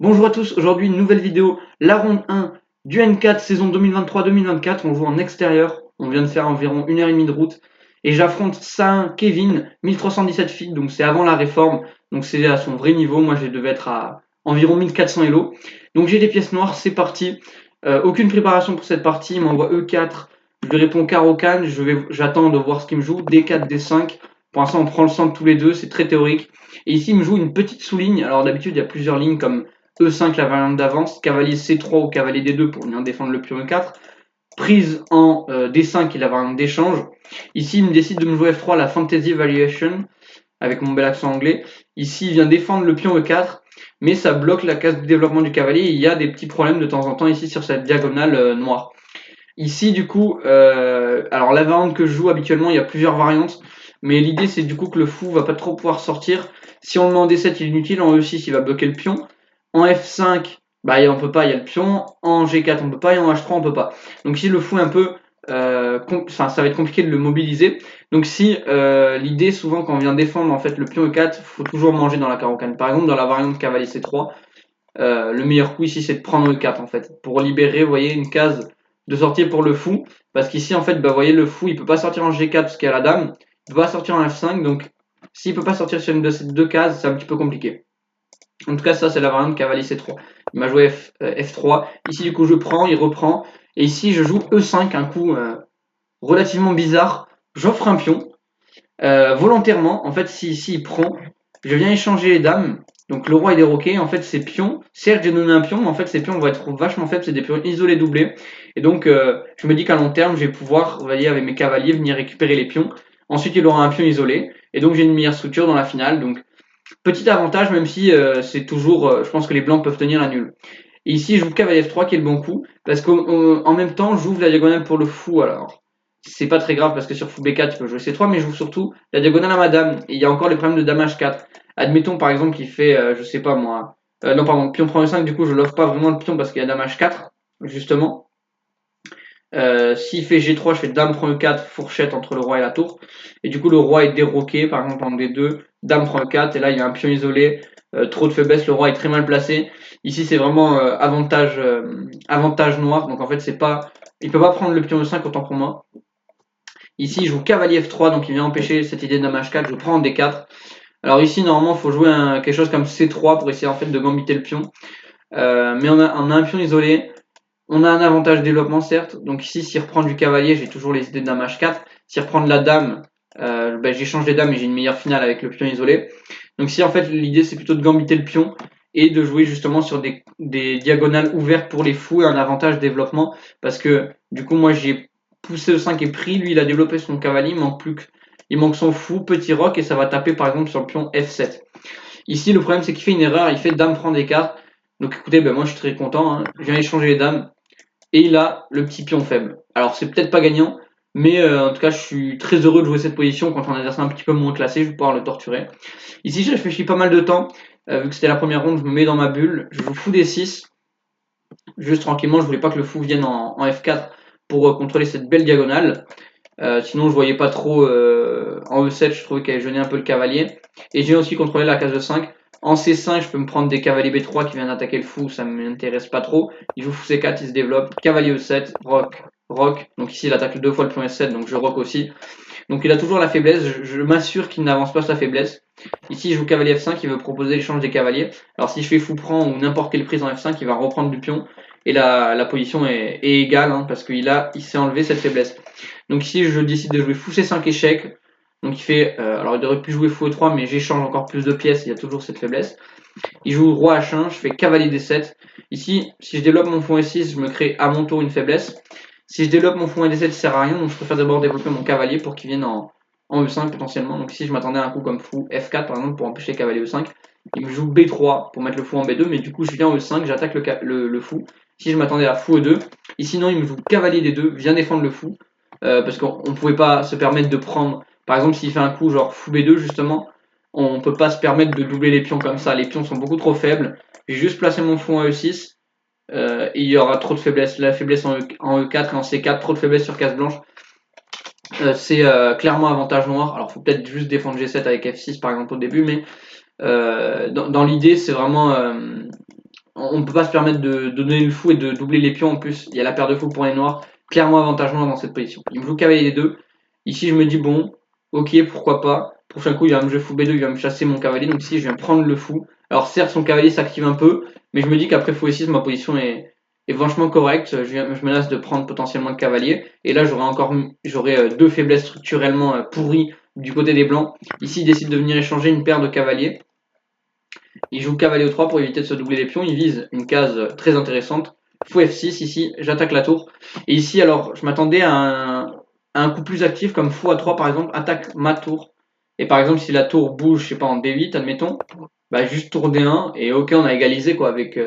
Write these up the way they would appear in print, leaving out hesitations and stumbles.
Bonjour à tous, aujourd'hui une nouvelle vidéo, la ronde 1 du N4 saison 2023-2024, on joue en extérieur, on vient de faire environ 1h30 de route, et j'affronte Saint Kevin, 1317 feet, donc c'est avant la réforme, donc c'est à son vrai niveau, moi je devais être à environ 1400 elo, donc j'ai des pièces noires, c'est parti, aucune préparation pour cette partie, il m'envoie E4, je lui réponds carreau canne, j'attends de voir ce qu'il me joue, D4, D5, pour l'instant on prend le centre tous les deux, c'est très théorique, et ici il me joue une petite sous-ligne, alors d'habitude il y a plusieurs lignes comme E5 la variante d'avance, cavalier C3 ou cavalier D2 pour venir défendre le pion E4, prise en D5 qui est la variante d'échange. Ici il me décide de me jouer F3 la Fantasy Valuation avec mon bel accent anglais. Ici il vient défendre le pion E4 mais ça bloque la case de développement du cavalier et il y a des petits problèmes de temps en temps ici sur cette diagonale noire. Ici du coup, alors la variante que je joue habituellement il y a plusieurs variantes mais l'idée c'est du coup que le fou va pas trop pouvoir sortir. Si on le met en D7 il est inutile, en E6 il va bloquer le pion. En F5, bah, on peut pas, il y a le pion. En G4, on peut pas. Et en H3, on peut pas. Donc si le fou est un peu... ça va être compliqué de le mobiliser. Donc si l'idée, souvent, quand on vient défendre en fait le pion E4, il faut toujours manger dans la carocane. Par exemple, dans la variante cavalier C3, le meilleur coup ici, c'est de prendre E4 en fait. Pour libérer, vous voyez, une case de sortie pour le fou. Parce qu'ici, en fait, bah, vous voyez, le fou, il peut pas sortir en G4 parce qu'il y a la dame. Il peut pas sortir en F5. Donc s'il peut pas sortir sur une de ces deux cases, c'est un petit peu compliqué. En tout cas, ça, c'est la variante cavalier C3. Il m'a joué F3. Ici, du coup, je prends, il reprend. Et ici, je joue E5, un coup relativement bizarre. J'offre un pion. Volontairement, en fait, si ici, il prend, je viens échanger les dames. Donc, le roi est déroqué. En fait, ces pions, certes, j'ai donné un pion, mais en fait, ces pions vont être vachement faibles. C'est des pions isolés doublés. Et donc, je me dis qu'à long terme, je vais pouvoir, vous voyez, avec mes cavaliers, venir récupérer les pions. Ensuite, il aura un pion isolé. Et donc, j'ai une meilleure structure dans la finale. Donc, petit avantage, même si c'est toujours, je pense que les blancs peuvent tenir la nulle. Et ici, je joue cavalier F3 qui est le bon coup, parce qu'en même temps, j'ouvre la diagonale pour le fou. Alors, c'est pas très grave parce que sur fou B4, tu peux jouer C3, mais je joue surtout la diagonale à ma dame. Et il y a encore les problèmes de dame H4. Admettons par exemple qu'il fait, je sais pas moi, non pardon, pion prend E5, du coup je l'offre pas vraiment le pion parce qu'il y a dame H4, justement. S'il fait G3, je fais dame prend E4, fourchette entre le roi et la tour. Et du coup, le roi est déroqué, par exemple en D2, dame prend E4, et là il y a un pion isolé, trop de faiblesse, le roi est très mal placé. Ici, c'est vraiment avantage noir, donc en fait, c'est pas, il peut pas prendre le pion E5 autant pour moi. Ici, je joue cavalier F3, donc il vient empêcher cette idée de dame H4, je prends en D4. Alors ici, normalement, il faut jouer quelque chose comme C3 pour essayer en fait de gambiter le pion. Mais on a un pion isolé. On a un avantage développement, certes. Donc ici, s'il reprend du cavalier, j'ai toujours les idées de dame H4. S'il reprend de la dame, j'échange les dames et j'ai une meilleure finale avec le pion isolé. Donc ici, en fait, l'idée, c'est plutôt de gambiter le pion et de jouer justement sur des diagonales ouvertes pour les fous et un avantage développement. Parce que du coup, moi, j'ai poussé le 5 et pris. Lui, il a développé son cavalier. Il manque son fou, petit roc, et ça va taper par exemple sur le pion F7. Ici, le problème, c'est qu'il fait une erreur. Il fait dame prend des cartes. Donc écoutez, moi, je suis très content. Hein. Je viens échanger les dames et il a le petit pion faible. Alors c'est peut-être pas gagnant, mais en tout cas je suis très heureux de jouer cette position quand on a un adversaire un petit peu moins classé, je vais pouvoir le torturer. Ici je réfléchis pas mal de temps, vu que c'était la première ronde, je me mets dans ma bulle, je joue fou D6, juste tranquillement, je voulais pas que le fou vienne en F4 pour contrôler cette belle diagonale. Sinon je voyais pas trop en E7, je trouvais qu'elle gênait un peu le cavalier. Et j'ai aussi contrôlé la case de 5. En C5, je peux me prendre des cavaliers B3 qui viennent attaquer le fou, ça m'intéresse pas trop. Il joue fou C4, il se développe. Cavalier E7, roc, roc. Donc ici, il attaque deux fois le pion S7, donc je roc aussi. Donc il a toujours la faiblesse, je m'assure qu'il n'avance pas sa faiblesse. Ici, je joue cavalier F5, il veut proposer l'échange des cavaliers. Alors si je fais fou prend ou n'importe quelle prise en F5, il va reprendre du pion. Et la position est égale, hein, parce il s'est enlevé cette faiblesse. Donc ici, je décide de jouer fou C5 échec. Donc il fait, alors il aurait pu jouer fou E3, mais j'échange encore plus de pièces, il y a toujours cette faiblesse. Il joue roi H1, je fais cavalier D7. Ici, si je développe mon fou E6, je me crée à mon tour une faiblesse. Si je développe mon fou D7, ça sert à rien, donc je préfère d'abord développer mon cavalier pour qu'il vienne en E5 potentiellement. Donc ici, je m'attendais à un coup comme fou F4 par exemple pour empêcher le cavalier E5. Il me joue B3 pour mettre le fou en B2, mais du coup, je viens en E5, j'attaque le fou. Ici, je m'attendais à fou E2. Ici, non, il me joue cavalier D2, vient défendre le fou. Parce qu'on ne pouvait pas se permettre de prendre, par exemple, s'il fait un coup genre fou B2 justement, on ne peut pas se permettre de doubler les pions comme ça. Les pions sont beaucoup trop faibles. J'ai juste placé mon fou en E6 et il y aura trop de faiblesse. La faiblesse en E4 et en C4, trop de faiblesse sur case blanche. C'est clairement avantage noir. Alors, faut peut-être juste défendre G7 avec F6 par exemple au début, mais dans l'idée, c'est vraiment on peut pas se permettre de donner le fou et de doubler les pions. En plus, il y a la paire de fou pour les noirs, clairement avantage noir dans cette position. Il me joue cavalier des deux. Ici, je me dis bon, ok, pourquoi pas. Prochain coup, il va me jouer fou B2, il va me chasser mon cavalier. Donc ici, je viens prendre le fou. Alors certes, son cavalier s'active un peu, mais je me dis qu'après fou E6, ma position est vachement correcte. Je menace de prendre potentiellement le cavalier. Et là, j'aurais deux faiblesses structurellement pourries du côté des blancs. Ici, il décide de venir échanger une paire de cavaliers. Il joue cavalier au 3 pour éviter de se doubler les pions. Il vise une case très intéressante. Fou F6, ici, j'attaque la tour. Et ici, alors, je m'attendais à un coup plus actif, comme fou A3 par exemple, attaque ma tour. Et par exemple, si la tour bouge, je sais pas, en D8, admettons, bah juste tour D1, et ok, on a égalisé quoi, avec.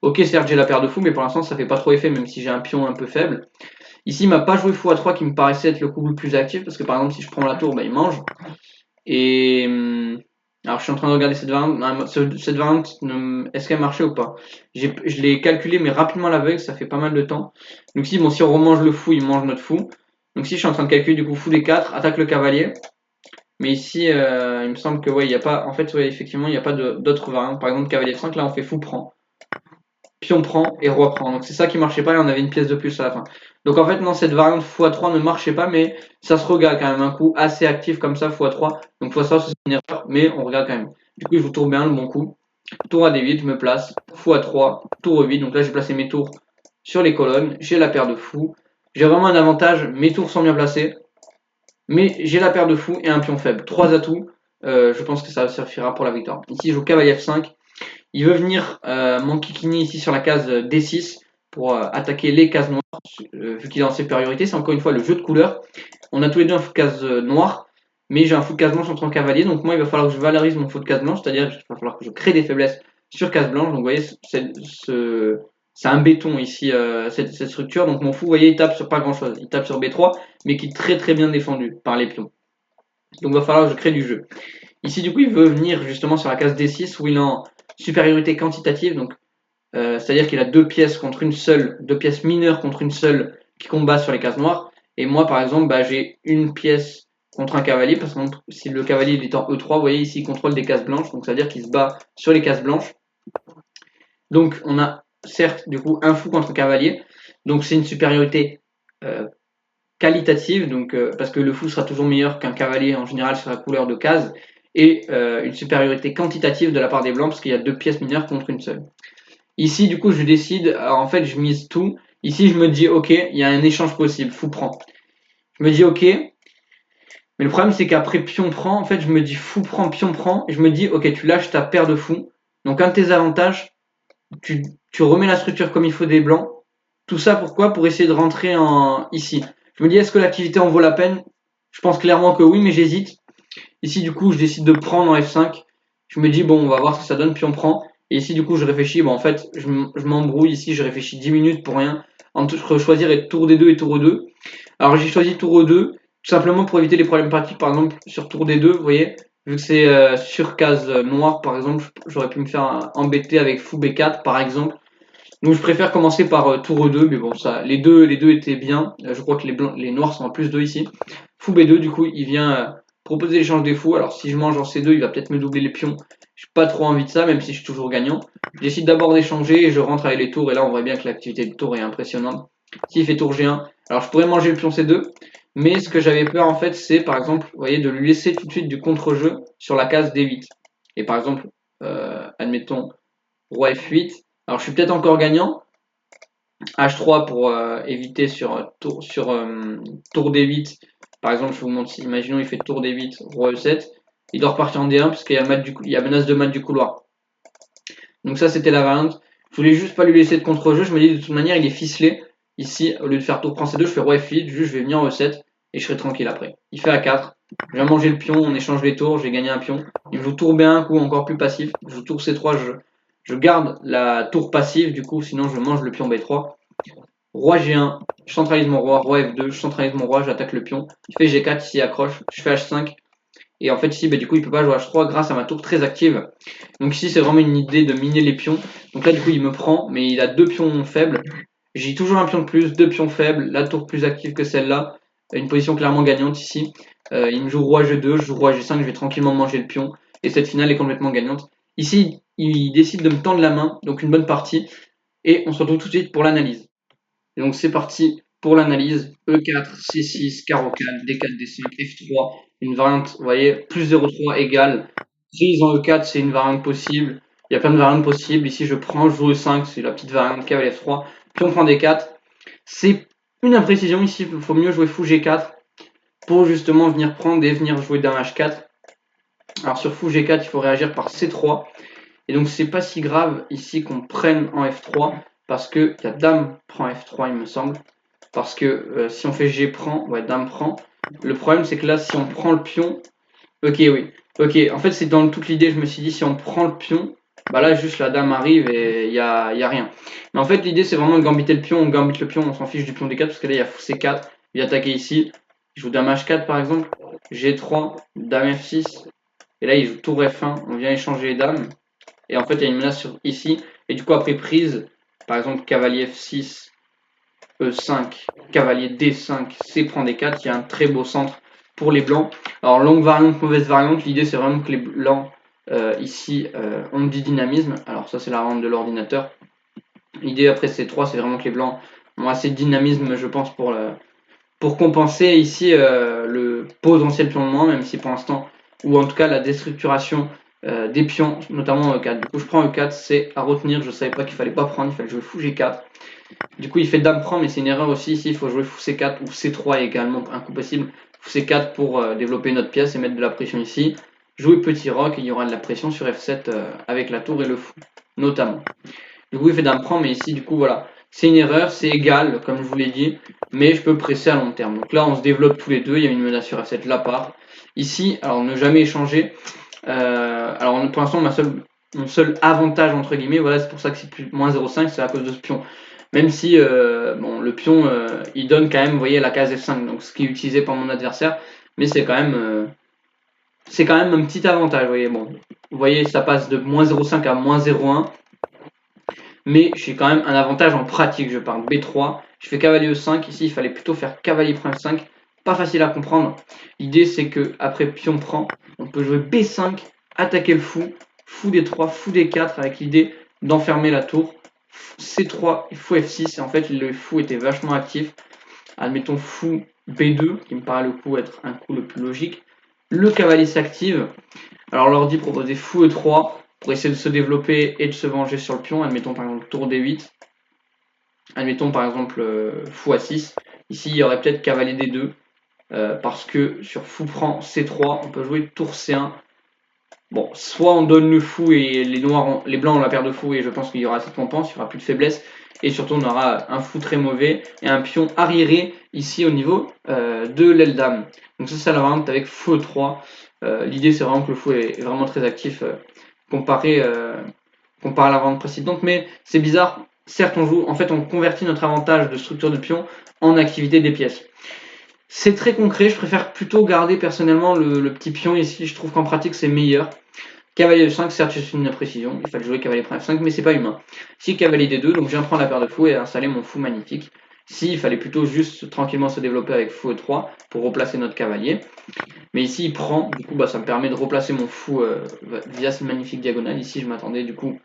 Ok, certes, j'ai la paire de fou, mais pour l'instant, ça fait pas trop effet, même si j'ai un pion un peu faible. Ici, il m'a pas joué fou A3 qui me paraissait être le coup le plus actif, parce que par exemple, si je prends la tour, bah il mange. Et alors, je suis en train de regarder cette variante. Cette variante, est-ce qu'elle marchait ou pas? Je l'ai calculé, mais rapidement à l'aveugle, ça fait pas mal de temps. Donc, si, bon, si on remange le fou, il mange notre fou. Donc, si je suis en train de calculer, du coup, fou D4, attaque le cavalier. Mais ici, il me semble que, ouais, il y a pas. En fait, ouais, effectivement, il n'y a pas d'autres variantes. Par exemple, cavalier 5, là, on fait fou prend. Pion prend et roi prend. Donc c'est ça qui marchait pas et on avait une pièce de plus à la fin. Donc en fait non, cette variante x3 ne marchait pas, mais ça se regarde quand même un coup assez actif comme ça x3. Donc x3 c'est une erreur, mais on regarde quand même. Du coup je vous tourne bien le bon coup. Tour à D8, je me place, x3, tour 8. Donc là j'ai placé mes tours sur les colonnes, j'ai la paire de fous. J'ai vraiment un avantage, mes tours sont bien placés, mais j'ai la paire de fous et un pion faible. Trois atouts, je pense que ça suffira pour la victoire. Ici je joue cavalier F5. Il veut venir m'enquiquiner ici sur la case D6 pour attaquer les cases noires, vu qu'il est en supériorité. C'est encore une fois le jeu de couleurs. On a tous les deux un fou de case noire, mais j'ai un fou de case blanche en tant que cavalier. Donc moi, il va falloir que je valorise mon fou de case blanche, c'est-à-dire qu'il va falloir que je crée des faiblesses sur case blanche. Donc vous voyez, c'est un béton ici, cette structure. Donc mon fou, vous voyez, il tape sur pas grand-chose. Il tape sur B3, mais qui est très très bien défendu par les pions. Donc il va falloir que je crée du jeu. Ici, du coup, il veut venir justement sur la case D6 où il est en supériorité quantitative, donc c'est-à-dire qu'il a deux pièces contre une seule, deux pièces mineures contre une seule qui combat sur les cases noires. Et moi, par exemple, bah, j'ai une pièce contre un cavalier, parce que si le cavalier il est en E3, vous voyez ici, il contrôle des cases blanches, donc c'est-à-dire qu'il se bat sur les cases blanches. Donc on a certes du coup un fou contre un cavalier, donc c'est une supériorité qualitative, donc parce que le fou sera toujours meilleur qu'un cavalier en général sur la couleur de case, et une supériorité quantitative de la part des blancs, parce qu'il y a deux pièces mineures contre une seule. Ici, du coup, je décide, alors, en fait, je mise tout. Ici, je me dis, ok, il y a un échange possible, fou prend. Je me dis, ok, mais le problème, c'est qu'après pion prend, en fait, je me dis fou prend, pion prend, et je me dis, ok, tu lâches ta paire de fous. Donc, un de tes avantages, tu remets la structure comme il faut des blancs. Tout ça, pourquoi? Pour essayer de rentrer ici. Je me dis, est-ce que l'activité en vaut la peine? Je pense clairement que oui, mais j'hésite. Ici, du coup, je décide de prendre en F5. Je me dis, bon, on va voir ce que ça donne, puis on prend. Et ici, du coup, je réfléchis. Bon, en fait, je m'embrouille ici, je réfléchis 10 minutes pour rien. Entre choisir tour D2 et tour E2. Alors, j'ai choisi tour E2, tout simplement pour éviter les problèmes pratiques. Par exemple, sur tour D2, vous voyez, vu que c'est sur case noire, par exemple, j'aurais pu me faire embêter avec fou B4, par exemple. Donc, je préfère commencer par tour E2, mais bon, ça, les deux étaient bien. Je crois que les noirs sont en plus 2 ici. Fou B2, du coup, il vient proposer l'échange des fous. Alors, si je mange en C2, il va peut-être me doubler les pions. J'ai pas trop envie de ça, même si je suis toujours gagnant. Je décide d'abord d'échanger et je rentre avec les tours. Et là, on voit bien que l'activité du tour est impressionnante. S'il fait tour G1, alors je pourrais manger le pion C2. Mais ce que j'avais peur, en fait, c'est par exemple, vous voyez, de lui laisser tout de suite du contre-jeu sur la case D8. Et par exemple, admettons, roi F8. Alors, je suis peut-être encore gagnant. H3 pour éviter tour D8. Par exemple, je vous montre, imaginons il fait tour D8, roi E7. Il doit repartir en D1 parce qu'il y a, il y a menace de mat du couloir. Donc ça, c'était la variante. Je voulais juste pas lui laisser de contre-jeu. Je me dis de toute manière, il est ficelé. Ici, au lieu de faire tour prend C2, je fais roi F8. Juste, je vais venir en E7 et je serai tranquille après. Il fait A4. Je vais manger le pion, on échange les tours, j'ai gagné un pion. Il joue tour B1, un coup encore plus passif. Je joue tour C3, je garde la tour passive, du coup, sinon je mange le pion B3. Roi G1, je centralise mon roi, roi F2, je centralise mon roi, j'attaque le pion. Il fait G4, ici il accroche, je fais H5. Et en fait ici, bah, du coup, il peut pas jouer H3 grâce à ma tour très active. Donc ici, c'est vraiment une idée de miner les pions. Donc là, du coup, il me prend, mais il a deux pions faibles. J'ai toujours un pion de plus, deux pions faibles, la tour plus active que celle-là. Une position clairement gagnante ici. Il me joue roi G2, je joue roi G5, je vais tranquillement manger le pion. Et cette finale est complètement gagnante. Ici, il décide de me tendre la main, donc une bonne partie, et on se retrouve tout de suite pour l'analyse. Et donc c'est parti pour l'analyse. E4, C6, carreau 4, D4, D5, F3, une variante, vous voyez, plus 0,3 égale. Prise en E4, c'est une variante possible. Il y a plein de variantes possibles. Ici, je prends, je joue E5, c'est la petite variante, cavalier F3. Puis on prend D4. C'est une imprécision ici, il faut mieux jouer fou G4 pour justement venir prendre et venir jouer dame H4. Alors sur fou G4, il faut réagir par C3. Et donc c'est pas si grave ici qu'on prenne en F3 parce que la dame prend F3 il me semble. Parce que si on fait G prend, ouais dame prend. Le problème c'est que là si on prend le pion, ok oui, ok en fait c'est dans toute l'idée je me suis dit si on prend le pion, bah là juste la dame arrive et y a rien. Mais en fait l'idée c'est vraiment de gambiter le pion, on gambite le pion, on s'en fiche du pion D4 parce que là il y a fou C4, il va attaquer ici, il joue dame H4 par exemple, G3, dame F6, et là il joue tour F1, on vient échanger les dames. Et en fait, il y a une menace sur ici. Et du coup, après prise, par exemple, cavalier F6, E5, cavalier D5, C prend D4. Il y a un très beau centre pour les blancs. Alors, longue variante, mauvaise variante. L'idée, c'est vraiment que les blancs, ici, ont du dynamisme. Alors, ça, c'est la variante de l'ordinateur. L'idée, après C3, c'est vraiment que les blancs ont assez de dynamisme, je pense, pour compenser ici le potentiel pion de moins, même si pour l'instant, ou en tout cas la déstructuration des pions, notamment E4. Du coup, je prends E4, c'est à retenir. Je savais pas qu'il fallait pas prendre, il fallait jouer fou G4. Du coup, il fait dame prend, mais c'est une erreur aussi ici. Il faut jouer fou C4 ou C3 également un coup possible. Fou C4 pour développer notre pièce et mettre de la pression ici. Jouer petit roc, et il y aura de la pression sur F7 avec la tour et le fou, notamment. Du coup, il fait dame prend, mais ici, du coup, voilà. C'est une erreur, c'est égal, comme je vous l'ai dit, mais je peux presser à long terme. Donc là, on se développe tous les deux. Il y a une menace sur F7 là part. Ici, alors ne jamais échanger. Alors pour l'instant, mon seul avantage, entre guillemets, voilà, c'est pour ça que c'est plus moins 0,5, c'est à cause de ce pion. Même si bon, le pion, il donne quand même, vous voyez, la case F5, donc ce qui est utilisé par mon adversaire, mais c'est quand même un petit avantage, vous voyez. Bon, vous voyez, ça passe de moins 0,5 à moins 0,1. Mais j'ai quand même un avantage en pratique. Je pars B3, je fais cavalier E5. Ici, il fallait plutôt faire cavalier prend F5. Pas facile à comprendre. L'idée, c'est que après pion prend, on peut jouer B5, attaquer le fou, fou D3, fou D4, avec l'idée d'enfermer la tour. C3, fou F6. Et en fait, le fou était vachement actif. Admettons fou B2, qui me paraît le coup être un coup le plus logique. Le cavalier s'active. Alors l'ordi proposait fou E3 pour essayer de se développer et de se venger sur le pion. Admettons par exemple tour D8. Admettons par exemple fou A6. Ici il y aurait peut-être cavalier D2. Parce que sur fou prend C3, on peut jouer tour C1. Bon, soit on donne le fou et les blancs ont la paire de fou et je pense qu'il y aura cette compense, il n'y aura plus de faiblesse. Et surtout on aura un fou très mauvais et un pion arriéré ici au niveau de l'aile dame. Donc ça c'est la variante avec fou E3. L'idée c'est vraiment que le fou est vraiment très actif comparé, comparé à la variante précédente. Mais c'est bizarre, certes on convertit notre avantage de structure de pion en activité des pièces. C'est très concret, je préfère plutôt garder personnellement le petit pion ici, je trouve qu'en pratique c'est meilleur. Cavalier F5, certes c'est une imprécision, il fallait jouer cavalier prend F5, mais c'est pas humain. Si cavalier D2, donc je viens prendre la paire de fou et installer mon fou magnifique. Si, il fallait plutôt juste tranquillement se développer avec fou E3 pour replacer notre cavalier. Mais ici il prend, du coup bah, ça me permet de replacer mon fou via cette magnifique diagonale. Ici je m'attendais du coup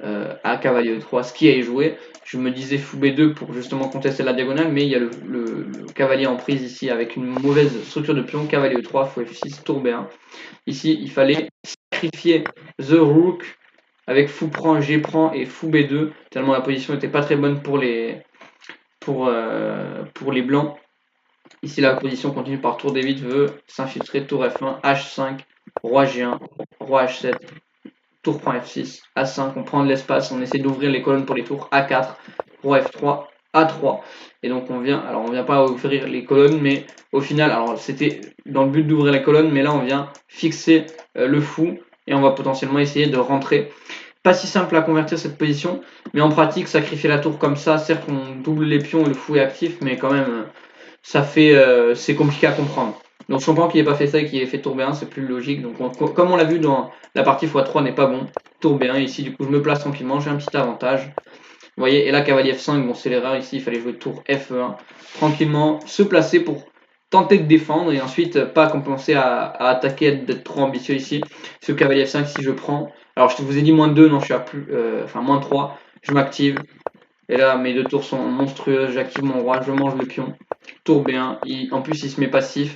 à cavalier E3, ce qui est joué. Je me disais fou B2 pour justement contester la diagonale, mais il y a le cavalier en prise ici avec une mauvaise structure de pion, cavalier E3, fou F6, tour B1. Ici, il fallait sacrifier the rook avec fou prend, G prend et fou B2, tellement la position n'était pas très bonne pour les blancs. Ici, la position continue par tour D8, veut s'infiltrer, tour F1, H5, roi G1, roi H7, tour prend F6, A5, on prend de l'espace, on essaie d'ouvrir les colonnes pour les tours A4, roi F3, A3. Et donc on vient pas ouvrir les colonnes, mais au final, alors c'était dans le but d'ouvrir les colonnes, mais là on vient fixer le fou et on va potentiellement essayer de rentrer. Pas si simple à convertir cette position, mais en pratique, sacrifier la tour comme ça, certes on double les pions et le fou est actif, mais quand même c'est compliqué à comprendre. Donc je comprends qu'il n'ait pas fait ça et qu'il ait fait tour B1, c'est plus logique. Donc comme on l'a vu dans la partie x3 n'est pas bon, tour B1 ici, du coup je me place tranquillement, j'ai un petit avantage. Vous voyez, et là cavalier F5, bon c'est l'erreur ici, il fallait jouer tour F1, tranquillement se placer pour tenter de défendre et ensuite pas commencer à attaquer, d'être trop ambitieux ici. Ce cavalier F5, si je prends, Alors je vous ai dit moins 2, non je suis à plus, enfin moins 3, je m'active. Et là mes 2 tours sont monstrueuses, j'active mon roi, je mange le pion. Tour B1, en plus il se met passif.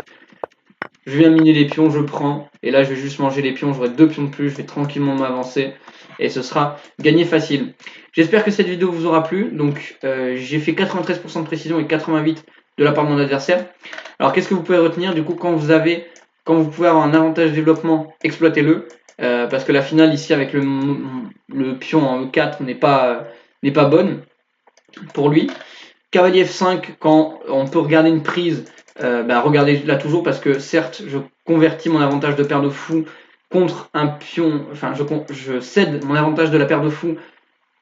Je viens miner les pions, je prends. Et là je vais juste manger les pions, j'aurai 2 pions de plus, je vais tranquillement m'avancer. Et ce sera gagné facile. J'espère que cette vidéo vous aura plu. Donc j'ai fait 93% de précision et 88% de la part de mon adversaire. Alors qu'est-ce que vous pouvez retenir du coup quand vous pouvez avoir un avantage de développement, exploitez-le. Parce que la finale ici avec le pion en E4 n'est pas bonne pour lui. Cavalier F5, quand on peut regarder une prise, regardez-la toujours parce que certes, je convertis mon avantage de paire de fou contre un pion, enfin je cède mon avantage de la paire de fou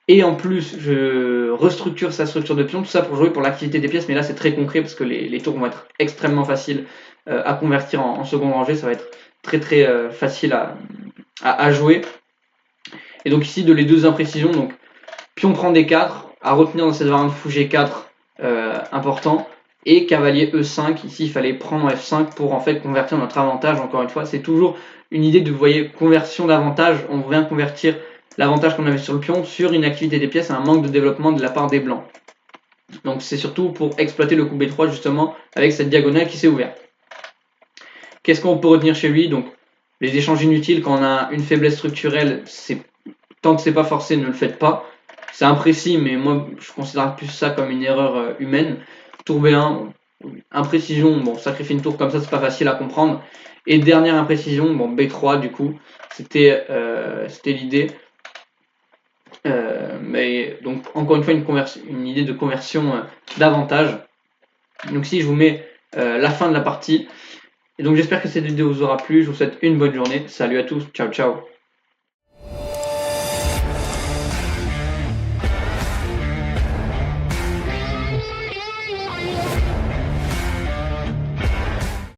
et en plus je restructure sa structure de pion, tout ça pour jouer pour l'activité des pièces, mais là c'est très concret parce que les tours vont être extrêmement faciles à convertir en seconde rangée, ça va être très très facile à jouer. Et donc ici de les deux imprécisions, donc pion prend D4, à retenir dans cette variante fou G4 important, et cavalier E5, ici il fallait prendre F5 pour en fait convertir notre avantage, encore une fois, c'est toujours une idée de, vous voyez, conversion d'avantage, on vient convertir l'avantage qu'on avait sur le pion sur une activité des pièces, un manque de développement de la part des blancs. Donc c'est surtout pour exploiter le coup B3 justement, avec cette diagonale qui s'est ouverte. Qu'est-ce qu'on peut retenir chez lui? Donc les échanges inutiles, quand on a une faiblesse structurelle, tant que c'est pas forcé, ne le faites pas. C'est imprécis, mais moi je considère plus ça comme une erreur humaine. Tour B1, imprécision, bon, sacrifier une tour comme ça, c'est pas facile à comprendre. Et dernière imprécision, bon, B3 du coup, c'était l'idée. Mais donc encore une fois une idée de conversion d'avantage. Donc si je vous mets la fin de la partie. Et donc j'espère que cette vidéo vous aura plu. Je vous souhaite une bonne journée. Salut à tous. Ciao ciao.